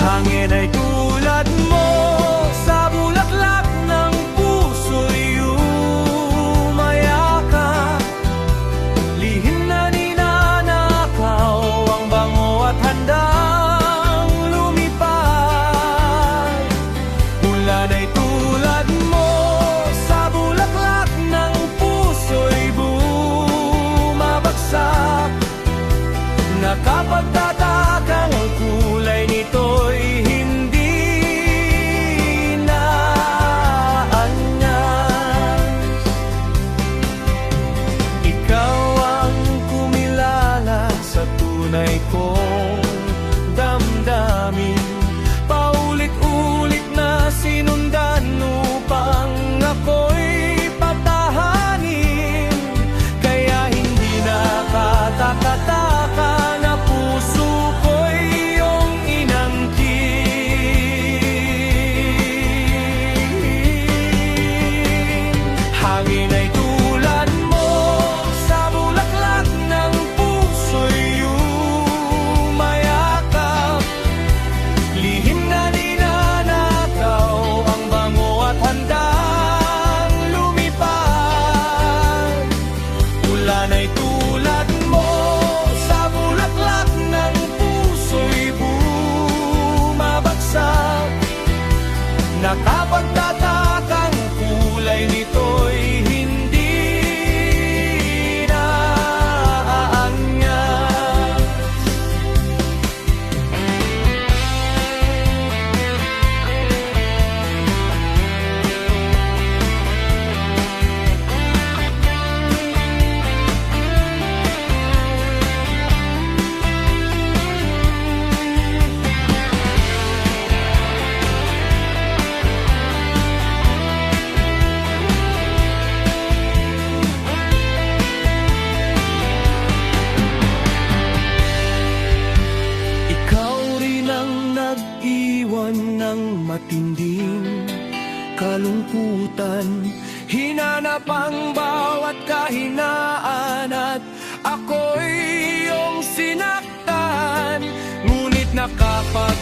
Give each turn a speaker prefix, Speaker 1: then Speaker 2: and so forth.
Speaker 1: Hangin ay tulad mo, sa bulaklak ng puso'y umayakap. Lihim na ninanakaw ang bango at handang lumipad. Ulan ay tulad mo, sa bulaklak ng puso'y bumabagsak. Nakapagtatakang ang kulay nito'y hindi naanyas. Ikaw ang kumilala sa tunay kong damdamin. Paulit-ulit na sinundan upang ako'y patahanin. Kaya hindi nakatakataka na puso ko'y iyong inangkin. Hangin ay tulad mo, sa bulaklak ng puso'y umayakap. Lihim na ninanakaw ang bango at handang lumipad. Ulan ay tulad mo, sa bulaklak ng puso'y bumabagsak. Nakapagtatakang kulay nito'y hindi naaanyas. Ikaw rin ang nag-iwan ng matinding kalungkutan. Hinanap ang bawat kahinaan at ako'y iyong sinaktan. Ngunit nakapag